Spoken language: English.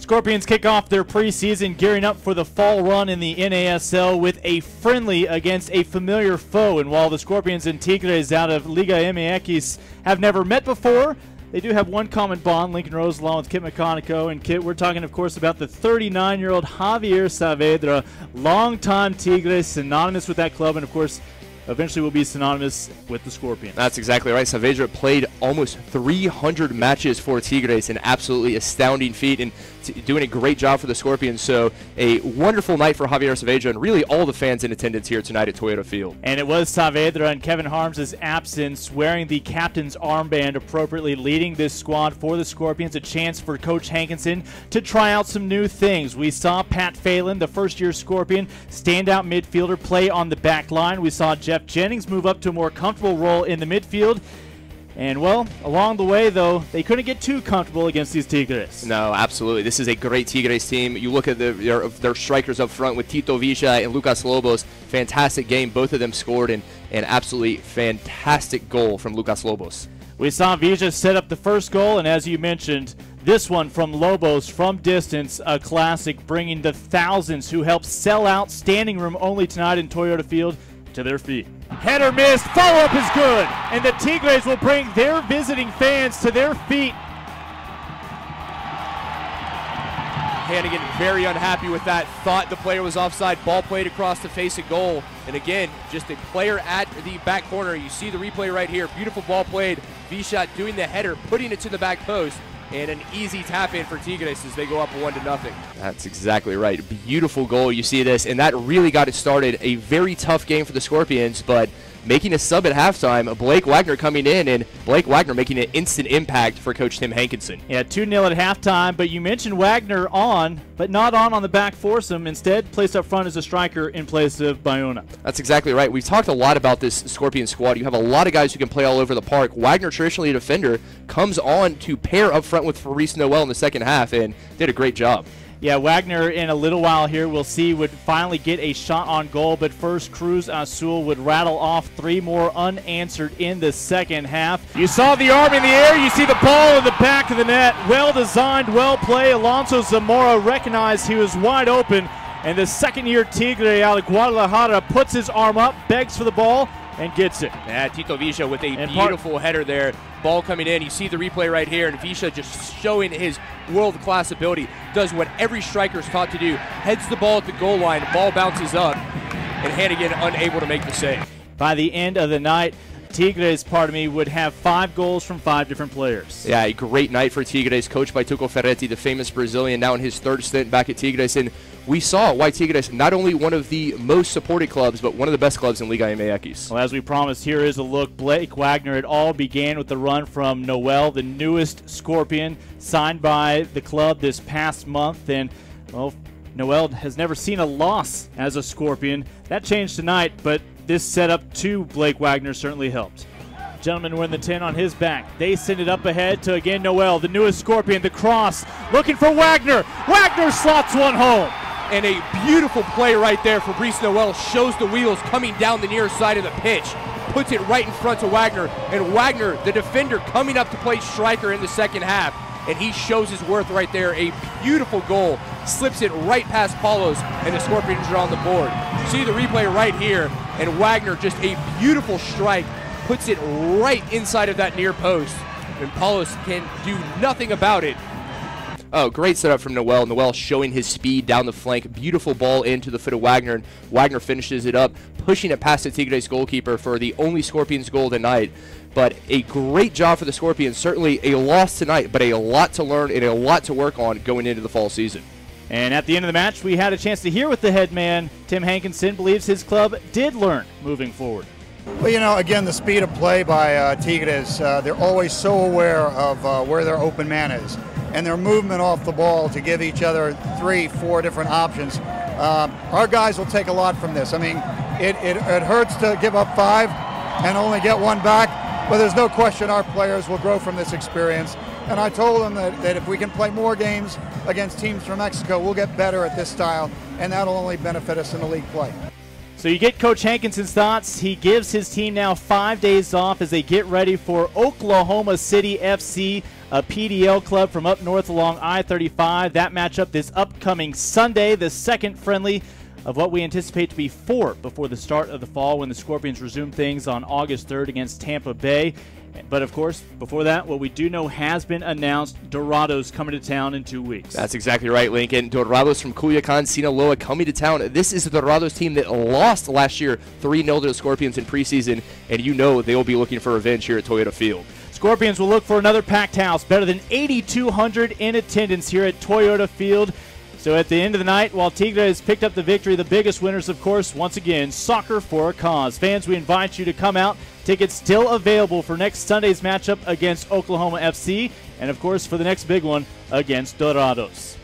Scorpions kick off their preseason, gearing up for the fall run in the NASL with a friendly against a familiar foe. And while the Scorpions and Tigres out of Liga MX have never met before, they do have one common bond, Lincoln Rose along with Kit McConico. And Kit, we're talking, of course, about the 39-year-old Javier Saavedra, longtime Tigres, synonymous with that club, and, of course, eventually will be synonymous with the Scorpions. That's exactly right. Saavedra played almost 300 matches for Tigres, an absolutely astounding feat, and doing a great job for the Scorpions. So a wonderful night for Javier Saavedra and really all the fans in attendance here tonight at Toyota Field. And it was Saavedra and Kevin Harms' absence wearing the captain's armband appropriately, leading this squad for the Scorpions, a chance for Coach Hankinson to try out some new things. We saw Pat Phelan, the first-year Scorpion, standout midfielder, play on the back line. We saw Jeff Jennings move up to a more comfortable role in the midfield. And, well, along the way, though, they couldn't get too comfortable against these Tigres. No, absolutely. This is a great Tigres team. You look at their strikers up front with Tito Villa and Lucas Lobos. Fantastic game. Both of them scored, and an absolutely fantastic goal from Lucas Lobos. We saw Villa set up the first goal, and as you mentioned, this one from Lobos from distance, a classic, bringing the thousands who helped sell out standing room only tonight in Toyota Field to their feet. Header missed, follow-up is good, and the Tigres will bring their visiting fans to their feet. Hannigan very unhappy with that, thought the player was offside, ball played across the face of goal, and again, just a player at the back corner. You see the replay right here, beautiful ball played, V-shot doing the header, putting it to the back post, and an easy tap-in for Tigres as they go up 1-0. That's exactly right. Beautiful goal. You see this, and that really got it started. A very tough game for the Scorpions, but making a sub at halftime, Blake Wagner coming in, and Blake Wagner making an instant impact for Coach Tim Hankinson. Yeah, 2-0 at halftime, but you mentioned Wagner on, but not on the back foursome. Instead, placed up front as a striker in place of Bayona. That's exactly right. We've talked a lot about this Scorpion squad. You have a lot of guys who can play all over the park. Wagner, traditionally a defender, comes on to pair up front with Fabrice Noel in the second half, and did a great job. Yeah, Wagner in a little while here, we'll see, would finally get a shot on goal, but first Cruz Azul would rattle off 3 more unanswered in the second half. You saw the arm in the air, you see the ball in the back of the net. Well designed, well played. Alonso Zamora recognized he was wide open, and the second-year Tigre out of Guadalajara puts his arm up, begs for the ball, and gets it. Yeah, Tito Villa with a beautiful header there. Ball coming in. You see the replay right here, and Villa just showing his world-class ability. Does what every striker is taught to do. Heads the ball at the goal line. Ball bounces up, and Hannigan unable to make the save. By the end of the night, Tigres, would have 5 goals from 5 different players. Yeah, a great night for Tigres, coached by Tuco Ferretti, the famous Brazilian, now in his 3rd stint back at Tigres. And we saw why Tigres, not only one of the most supported clubs, but one of the best clubs in Liga MX. Well, as we promised, here is a look. Blake Wagner, it all began with the run from Noel, the newest Scorpion, signed by the club this past month. And, well, Noel has never seen a loss as a Scorpion. That changed tonight, but this setup to Blake Wagner certainly helped. Gentlemen win the 10 on his back. They send it up ahead to, again, Noel, the newest Scorpion, the cross, looking for Wagner. Wagner slots one home. And a beautiful play right there. Fabrice Noel shows the wheels coming down the near side of the pitch. Puts it right in front of Wagner. And Wagner, the defender, coming up to play striker in the second half. And he shows his worth right there. A beautiful goal. Slips it right past Paulos, and the Scorpions are on the board. You see the replay right here, and Wagner, just a beautiful strike, puts it right inside of that near post, and Paulos can do nothing about it. Oh, great setup from Noel. Noel showing his speed down the flank. Beautiful ball into the foot of Wagner, and Wagner finishes it up, pushing it past the Tigres goalkeeper for the only Scorpions goal tonight. But a great job for the Scorpions. Certainly a loss tonight, but a lot to learn and a lot to work on going into the fall season. And at the end of the match, we had a chance to hear what the head man, Tim Hankinson, believes his club did learn moving forward. Well, you know, again, the speed of play by Tigres, they're always so aware of where their open man is. And their movement off the ball to give each other 3, 4 different options. Our guys will take a lot from this. I mean, it hurts to give up 5 and only get 1 back. But there's no question our players will grow from this experience. And I told them that if we can play more games against teams from Mexico, we'll get better at this style, and that'll only benefit us in the league play. So you get Coach Hankinson's thoughts. He gives his team now 5 days off as they get ready for Oklahoma City FC, a PDL club from up north along I-35. That matchup this upcoming Sunday, the second friendly of what we anticipate to be 4 before the start of the fall when the Scorpions resume things on August 3rd against Tampa Bay. But, of course, before that, what we do know has been announced, Dorados coming to town in 2 weeks. That's exactly right, Lincoln. Dorados from Culiacan, Sinaloa coming to town. This is the Dorados team that lost last year 3-0 to the Scorpions in preseason, and you know they will be looking for revenge here at Toyota Field. Scorpions will look for another packed house, better than 8,200 in attendance here at Toyota Field. So at the end of the night, while Tigres picked up the victory, the biggest winners, of course, once again, soccer for a cause. Fans, we invite you to come out. Tickets still available for next Sunday's matchup against Oklahoma FC, and, of course, for the next big one against Dorados.